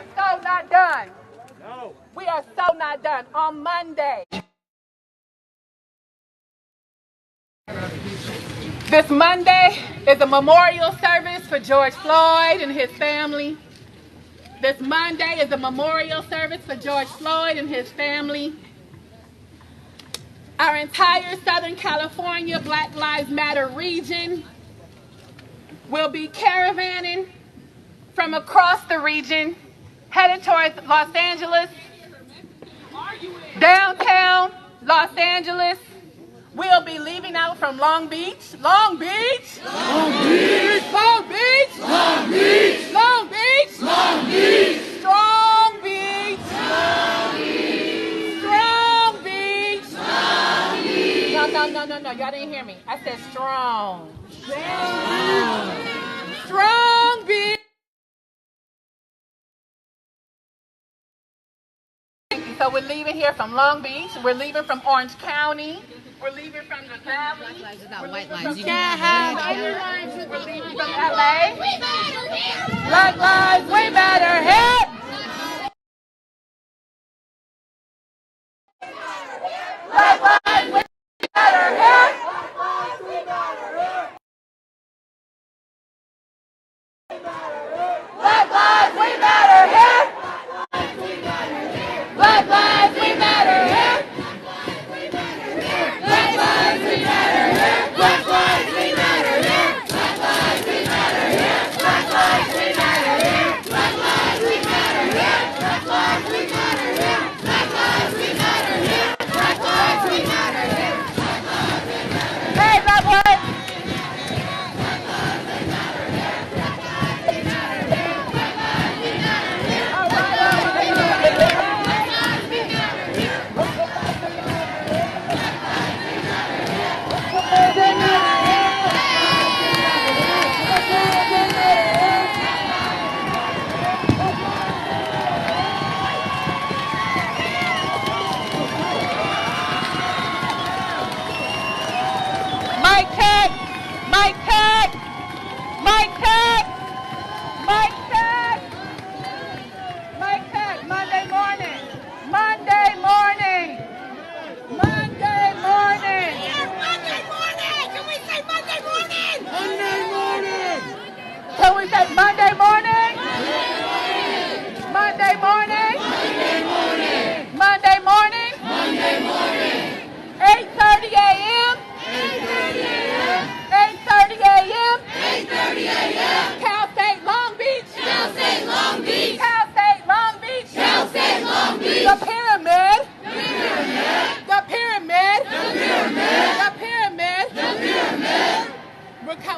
are so not done. No. We are so not done. On Monday. This Monday is a memorial service for George Floyd and his family. This Monday is a memorial service for George Floyd and his family. Our entire Southern California Black Lives Matter region will be caravanning from across the region, headed towards Los Angeles, downtown Los Angeles. We'll be leaving out from Long Beach. Long Beach! Long Beach! Long Beach! Long Beach! Long Beach! Long Beach! Strong Beach! Strong Beach! Strong Beach! Strong Beach! No. Y'all didn't hear me. I said strong. Strong Beach! So we're leaving here from Long Beach. We're leaving from Orange County. We're leaving from the Valley. Black lives without white lives. You can't have any lives. We're leaving from LA. Black lives, we matter here. Black lives, we matter here. Black lives, we matter here. Black lives, we matter here. Black lives, we matter here. Black lives, we matter here. Black lives, we matter here. Black lives, we matter here. Black lives, we matter here. Black lives, we matter here. Black lives, we matter here. Black lives, we matter here. Hey, Black lives.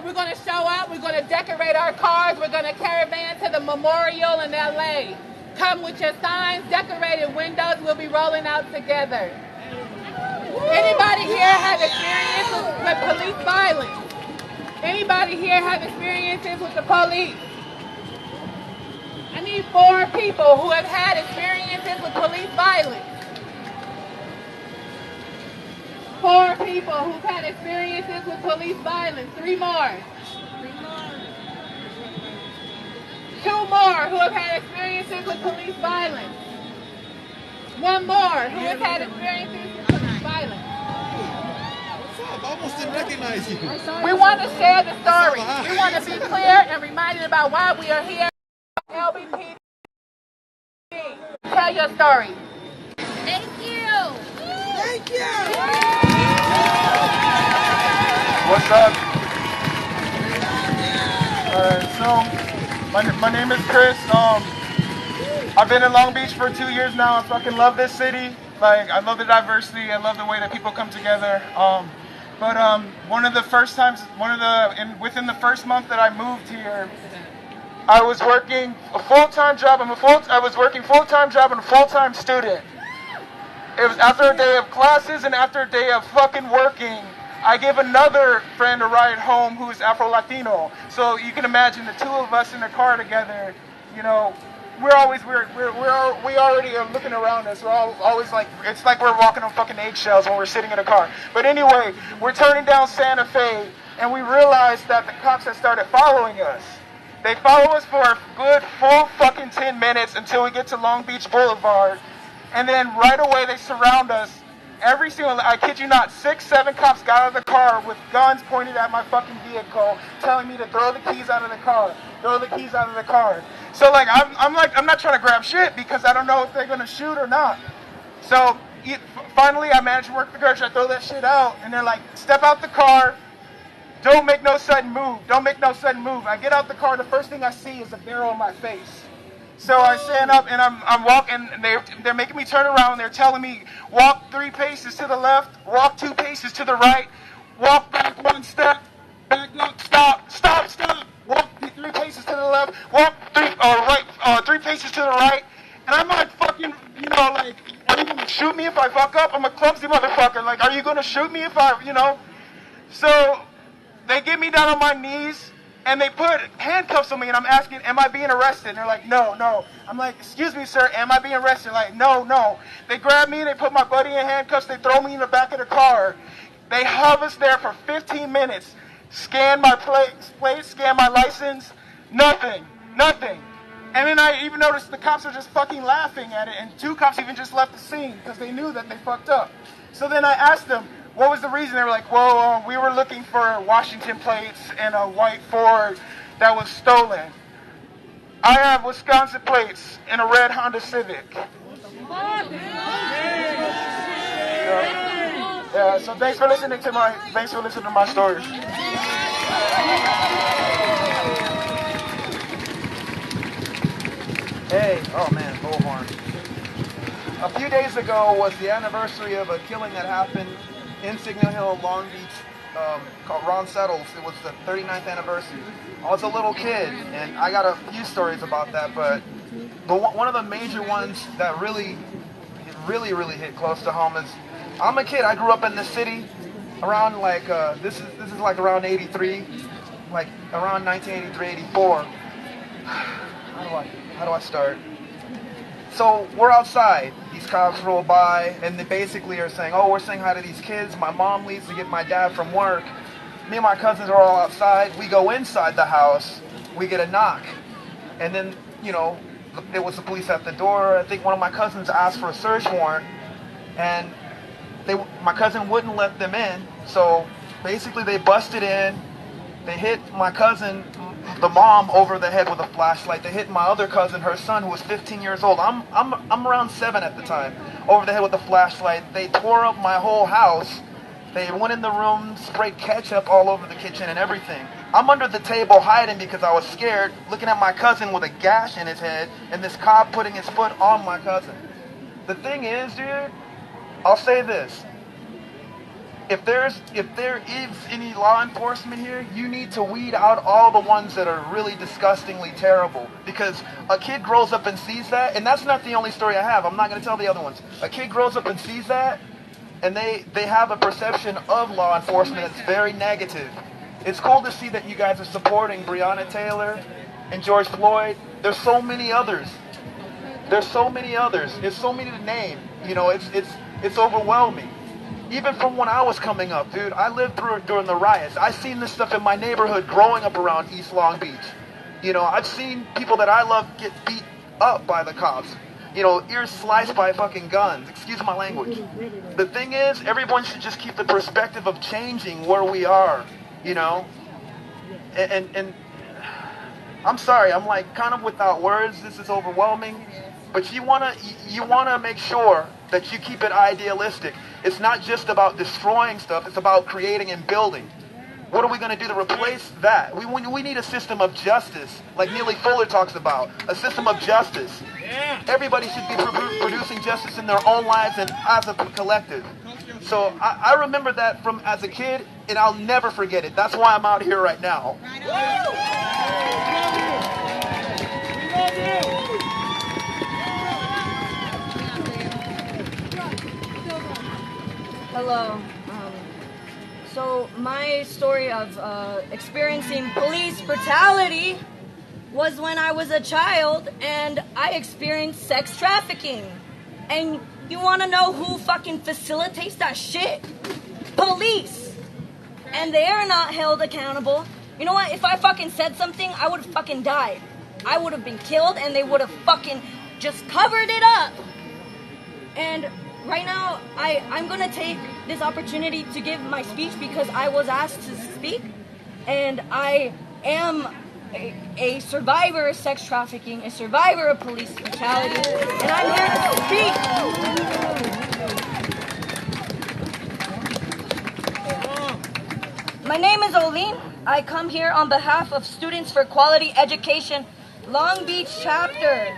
We're going to show up. We're going to decorate our cars. We're going to caravan to the memorial in LA. Come with your signs, decorated windows. We'll be rolling out together. Anybody here have experiences with police violence? Anybody here have experiences with the police? I need 4 people who have had experiences with police violence. 4 people who've had experiences with police violence. 3 more. 2 more who have had experiences with police violence. 1 more who has had experiences with police violence. What's up? I almost didn't recognize you. We want to share the story. We want to be clear and reminded about why we are here. LBPD. Tell your story. Thank you. Thank you. What's up? So my name is Chris. I've been in Long Beach for 2 years now. I fucking love this city. Like, I love the diversity. I love the way that people come together. Within the first month that I moved here, I was working a full-time job. I was working full-time job and a full-time student. It was after a day of classes and after a day of fucking working. I gave another friend a ride home who is Afro-Latino. So you can imagine the 2 of us in the car together, you know, we already are looking around us. We're always like, it's like we're walking on fucking eggshells when we're sitting in a car. But anyway, we're turning down Santa Fe and we realized that the cops had started following us. They follow us for a good full fucking 10 minutes until we get to Long Beach Boulevard. And then right away they surround us. Every single, I kid you not, 6, 7 cops got out of the car with guns pointed at my fucking vehicle, telling me to throw the keys out of the car. Throw the keys out of the car. So like, I'm not trying to grab shit because I don't know if they're gonna shoot or not. So finally I managed to work the courage. I throw that shit out and they're like, step out the car. Don't make no sudden move. Don't make no sudden move. I get out the car. The first thing I see is a barrel in my face. So I stand up and I'm walking. And they're making me turn around. They're telling me walk 3 paces to the left, walk 2 paces to the right, walk back 1 step, back up, stop. Walk 3 paces to the left, walk 3 paces to the right. And I'm like fucking, like, are you gonna shoot me if I fuck up? I'm a clumsy motherfucker. Like, are you gonna shoot me if I, So they get me down on my knees, and they put handcuffs on me, and I'm asking, am I being arrested? And they're like, no. I'm like, excuse me, sir, am I being arrested? Like, no. They grab me, they put my buddy in handcuffs, they throw me in the back of the car. They have us there for 15 minutes, scan my plate, scan my license, nothing. And then I even noticed the cops are just fucking laughing at it, and 2 cops even just left the scene because they knew that they fucked up. So then I asked them, what was the reason? They were like, well, we were looking for Washington plates and a white Ford that was stolen. I have Wisconsin plates and a red Honda Civic. So thanks for listening to my stories. Hey, oh man, bullhorn. A few days ago was the anniversary of a killing that happened in Signal Hill, Long Beach, called Ron Settles. It was the 39th anniversary. I was a little kid, and I got a few stories about that, but one of the major ones that really hit close to home is, I'm a kid. I grew up in the city around like, this is like around 83, like around 1983, 84. How do I start? So we're outside. These cops roll by, and they basically are saying, oh, we're saying hi to these kids. My mom leaves to get my dad from work. Me and my cousins are all outside. We go inside the house. We get a knock. And then, there was the police at the door. I think one of my cousins asked for a search warrant, and my cousin wouldn't let them in. So basically they busted in. They hit my cousin, the mom, over the head with a flashlight. They hit my other cousin, her son, who was 15 years old. I'm around 7 at the time, over the head with a flashlight. They tore up my whole house. They went in the room, sprayed ketchup all over the kitchen and everything. I'm under the table hiding because I was scared, looking at my cousin with a gash in his head, and this cop putting his foot on my cousin. The thing is, dude, I'll say this. If there is any law enforcement here, you need to weed out all the ones that are really disgustingly terrible. Because a kid grows up and sees that, and that's not the only story I have. I'm not going to tell the other ones. A kid grows up and sees that, and they have a perception of law enforcement that's very negative. It's cool to see that you guys are supporting Breonna Taylor and George Floyd. There's so many others. There's so many to name. It's overwhelming. Even from when I was coming up, dude, I lived through it during the riots. I seen this stuff in my neighborhood growing up around East Long Beach. I've seen people that I love get beat up by the cops. Ears sliced by fucking guns. Excuse my language. The thing is, everyone should just keep the perspective of changing where we are, And I'm sorry, I'm like kind of without words. This is overwhelming. But you wanna make sure that you keep it idealistic. It's not just about destroying stuff, it's about creating and building. What are we going to do to replace that? We need a system of justice, like Neely Fuller talks about, a system of justice. Everybody should be producing justice in their own lives and as a collective. So I remember that from as a kid, and I'll never forget it. That's why I'm out here right now. Hello. So my story of experiencing police brutality was when I was a child and I experienced sex trafficking. And you want to know who fucking facilitates that shit? Police. And they are not held accountable. You know what? If I fucking said something, I would have fucking died. I would have been killed and they would have fucking just covered it up. And right now, I'm gonna take this opportunity to give my speech because I was asked to speak. And I am a survivor of sex trafficking, a survivor of police brutality, and I'm here to speak. My name is Olin. I come here on behalf of Students for Quality Education, Long Beach chapter.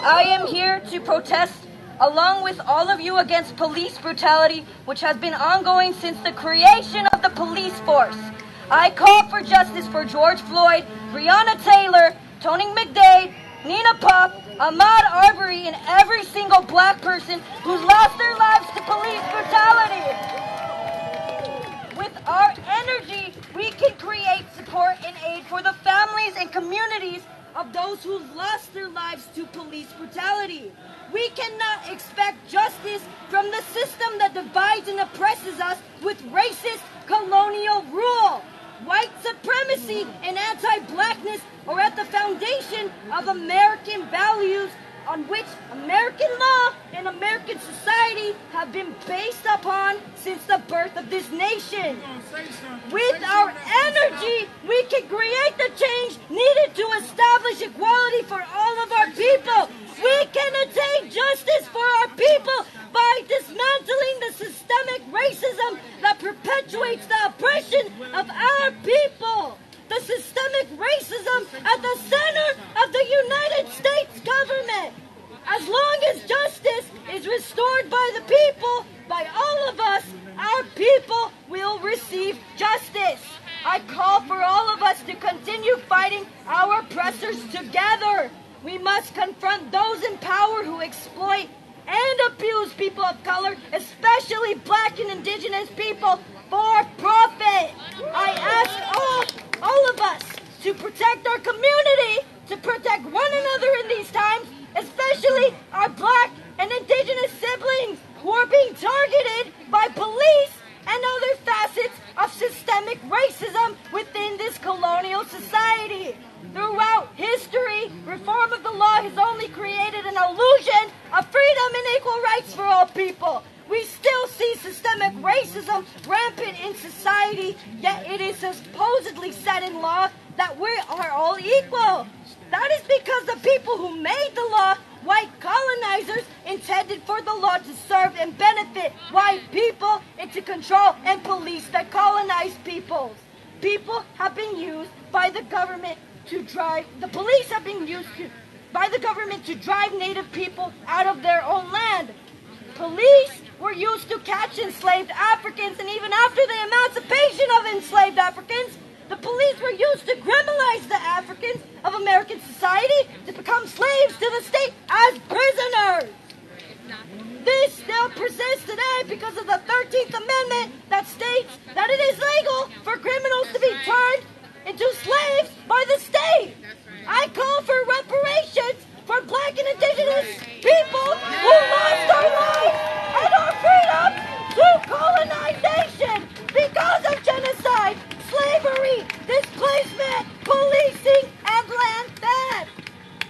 I am here to protest along with all of you against police brutality, which has been ongoing since the creation of the police force. I call for justice for George Floyd, Breonna Taylor, Tony McDade, Nina Pop, Ahmaud Arbery, and every single black person who's lost their lives to police brutality. With our energy, we can create support and aid for the families and communities of those who've lost their lives to police brutality. We cannot expect justice from the system that divides and oppresses us with racist colonial rule. White supremacy and anti-blackness are at the foundation of American values on which American law and American society have been based upon since the birth of this nation. With our energy, we can create the change needed to establish equality for all of our people. We can attain justice for our people by dismantling the systemic racism that perpetuates the oppression of our people. The systemic racism at the center of the United States government. As long as justice is restored by the people, by all of us, our people will receive justice. I call for all of us to continue fighting our oppressors together. We must confront those in power who exploit and abuse people of color, especially black and indigenous people, for profit. I ask all of us to protect our community, to protect one another in these times, especially our black and indigenous siblings who are being targeted by police and other facets of systemic racism within this colonial society. Throughout history, reform of the law has only created an illusion of freedom and equal rights for all people. We still see systemic racism rampant in society, yet it is supposedly set in law that we are all equal. That is because the people who made the law, white colonizers, intended for the law to serve and benefit white people and to control and police the colonized peoples. People have been used by the government to drive, the police have been used by the government to drive native people out of their own land. Police were used to catch enslaved Africans, and even after the emancipation of enslaved Africans, the police were used to criminalize the Africans of American society to become slaves to the state as prisoners. This still persists today because of the 13th Amendment that states that it is legal for criminals to be turned into slaves by the state. I call for reparations for black and indigenous people who lost their lives and our freedom through colonization because of genocide, slavery, displacement, policing, and land theft.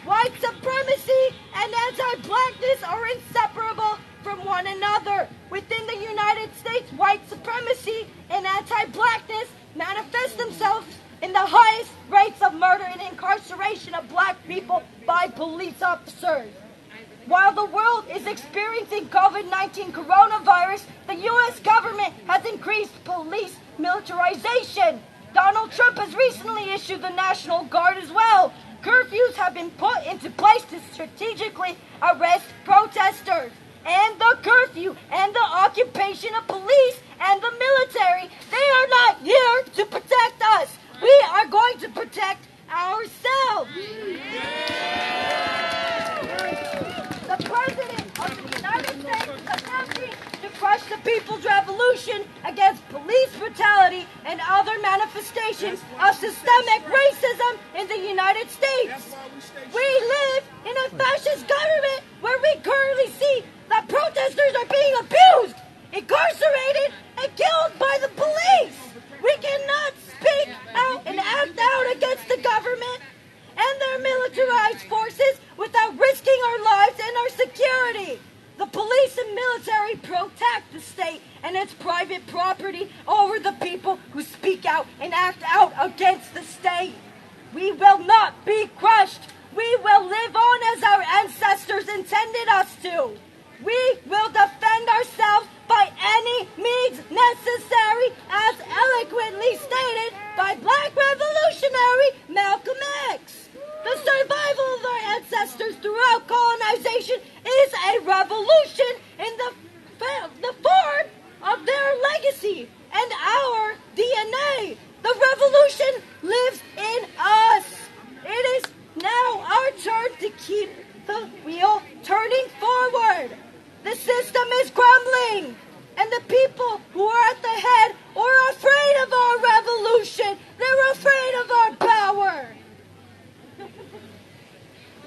White supremacy and anti-blackness are inseparable from one another. Within the United States, white supremacy and anti-blackness manifest themselves in the highest rates of murder and incarceration of black people by police officers. While the world is experiencing COVID-19 coronavirus, the U.S. government has increased police militarization. Donald Trump has recently issued the National Guard as well. Curfews have been put into place to strategically arrest protesters. And the curfew and the occupation of police and the military, they are not here to protect us. We are going to protect ourselves. The President of the United States is attempting to crush the People's Revolution against police brutality and other manifestations of systemic racism in the United States. We live in a fascist government where we currently see that protesters are being abused, incarcerated, and killed by the police. We cannot speak out and act out against the government and their militarized forces without risking our lives and our security. The police and military protect the state and its private property over the people who speak out and act out against the state. We will not be crushed. We will live on as our ancestors intended us to. We will defend ourselves by any means necessary, as eloquently stated by Black revolutionary Malcolm X. The survival of our ancestors throughout colonization is a revolution in the form of their legacy and our DNA. The revolution lives in us. It is now our turn to keep the wheel turning forward. The system is crumbling, and the people who are at the head are afraid of our revolution. They're afraid of our power.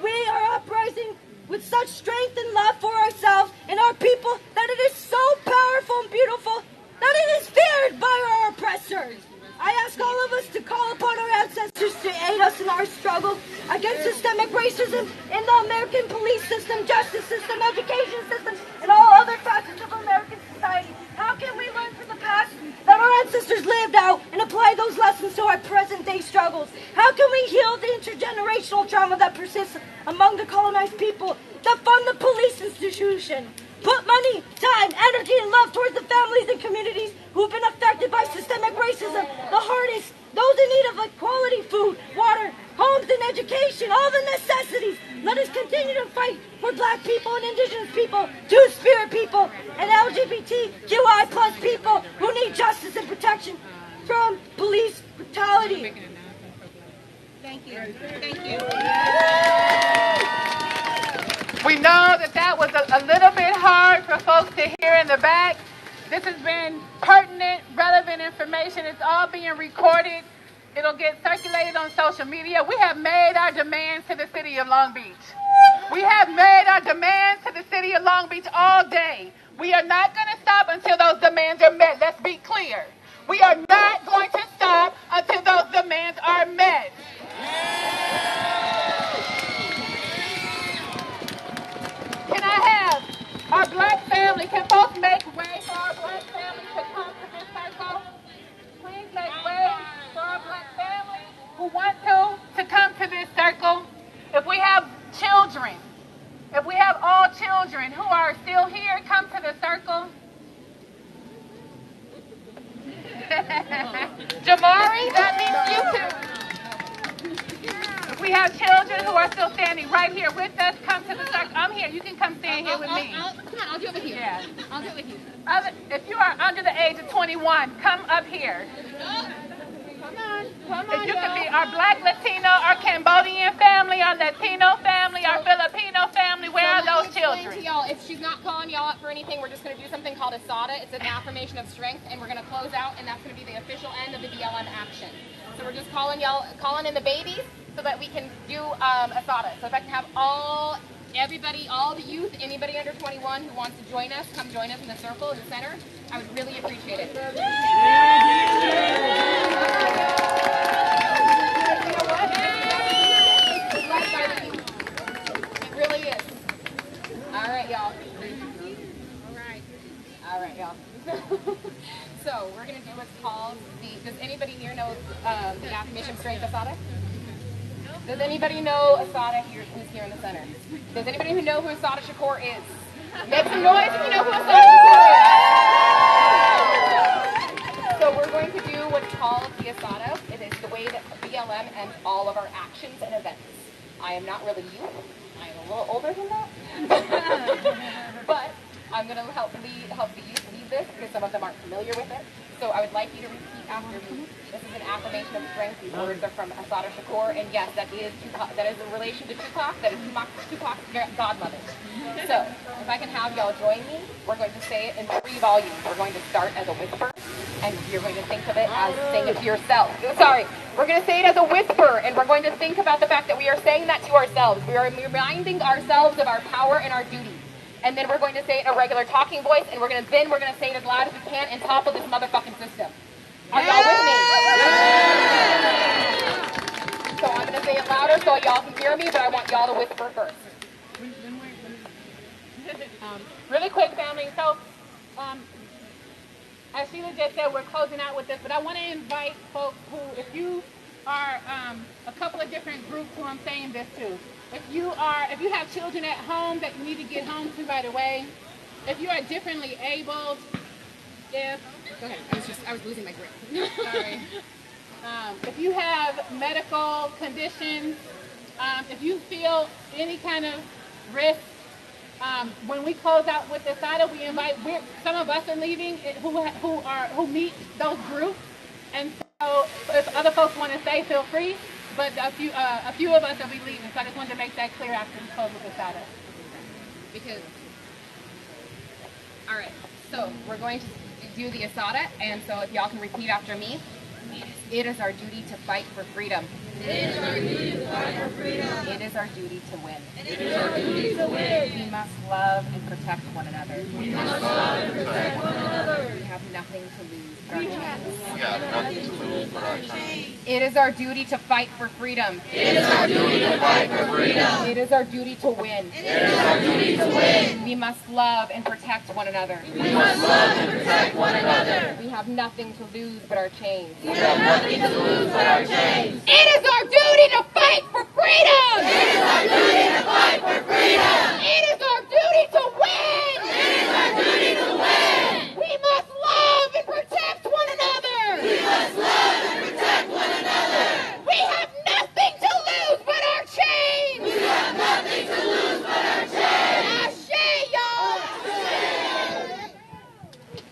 We are uprising with such strength and love for ourselves and our people that it is so powerful and beautiful that it is feared by our oppressors. I ask all of us to call upon our ancestors to aid us in our struggle against systemic racism in the American police system, justice system, education system, and all other facets of American society. How can we learn from the past that our ancestors lived out and apply those lessons to our present-day struggles? How can we heal the intergenerational trauma that persists among the colonized people? Defund the police institution. Put money, time, energy, and love towards the families and communities who've been affected by systemic racism, the hardest, those in need of quality food, water, homes, and education, all the necessities. Let us continue to fight for Black people and Indigenous people, Two-Spirit people, and LGBTQI plus people who need justice and protection from police brutality. Thank you. Thank you. We know that was a little bit hard for folks to hear in the back. This has been pertinent, relevant information. It's all being recorded. It'll get circulated on social media. We have made our demands to the city of Long Beach. We have made our demands to the city of Long Beach all day. We are not going to stop until those demands are met. Let's be clear. We are not going to stop until those demands are met. Can I have our Black family, can folks make way for our Black family to come to this circle? Please make way for our Black family who want to come to this circle. If we have children, if we have all children who are still here, come to the circle. Jamari, that means you too. If we have children who are still standing right here with us, come to the circle. I'm here. You can come stand here with me. Come on, I'll do it with you. Yeah. I'll do it with you. If you are under the age of 21, come up here. Come on, If you could be our Black, Latino, our Cambodian family, our Latino family, our Filipino family, where are those children? To y'all, if she's not calling y'all up for anything, we're just going to do something called Asada. It's an affirmation of strength, and we're going to close out, and that's going to be the official end of the BLM action. So we're just calling in the babies so that we can do Asada. So if I can have everybody, all the youth, anybody under 21 who wants to join us, come join us in the circle in the center, I would really appreciate it. It really is. All right, y'all. All right, y'all. So we're going to do what's called does anybody here know the affirmation of strength Asada? Does anybody know Asada here, who's here in the center? Does anybody who know who Asada Shakur is? Make some noise if you know who Asada Shakur is. So we're going to do what's called the Asada. It is the way that BLM ends all of our actions and events. I am not really youth. I am a little older than that. But I'm going to help the youth lead this because some of them aren't familiar with it. So I would like you to repeat after me. This is an affirmation of strength. These words are from Asada Shakur, and yes, that is in relation to Tupac. That is Tupac's godmother. So if I can have y'all join me, we're going to say it in 3 volumes. We're going to start as a whisper, and you're going to think of it as saying it to yourself. Sorry, we're going to say it as a whisper, and we're going to think about the fact that we are saying that to ourselves. We are reminding ourselves of our power and our duty. And then we're going to say it in a regular talking voice, and we're going to say it as loud as we can and topple this motherfucking system. Are y'all with me? So I'm going to say it louder so y'all can hear me, but I want y'all to whisper first. Really quick, family. So, as Sheila just said, we're closing out with this, but I want to invite folks who, if you are a couple of different groups who I'm saying this to. If you have children at home that you need to get home to right away, if you are differently abled, go ahead. I was losing my grip. Sorry. If you have medical conditions, if you feel any kind of risk, when we close out with this item, we invite. Some of us are leaving who meet those groups, and so if other folks want to stay, feel free. But a few of us will be leaving, so I just wanted to make that clear after we close with this item. All right. So we're going to do the asada, and so if y'all can repeat after me. It is our duty to fight for freedom. It is our duty to fight for freedom. It is our duty to win. It is our duty to win. We must love and protect one another. We must love and protect one another. We have nothing to lose but our chance. We have nothing to lose but our chance. It is our duty to fight for freedom. It is our duty to fight for freedom. It is our duty to win. It is our duty to win. We must love and protect one another. We must love and protect one another. We have nothing to lose but our chains. We have nothing to lose but our chains. It is our duty to fight for freedom. It is our duty to fight for freedom. It is our duty to win. It is our duty to win. We must love and protect one another. We must love and protect one another. We have nothing to lose but our chains. We have nothing to lose but our chains. Ashe, y'all.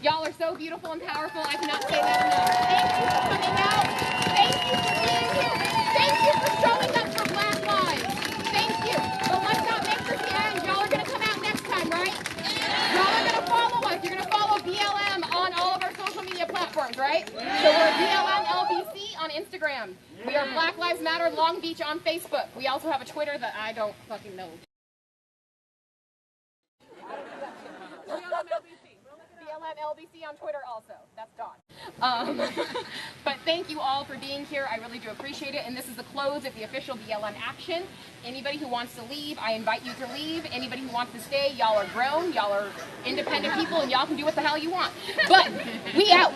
Y'all are so beautiful and powerful. I cannot say that enough. Thank you for coming out. Thank you for being here. Thank you for showing up for Black Lives. Thank you. But let's not make this the end. Y'all are going to come out next time, right? Y'all are going to follow us. You're going to follow BLM on all of our social media platforms, right? So we're BLM LBC on Instagram. We are Black Lives Matter Long Beach on Facebook. We also have a Twitter that I don't fucking know. BLM LBC on Twitter also. That's Dawn. But thank you all for being here. I really do appreciate it. And this is the close of the official BLM action. Anybody who wants to leave, I invite you to leave. Anybody who wants to stay, y'all are grown, y'all are independent people, and y'all can do what the hell you want. But we out.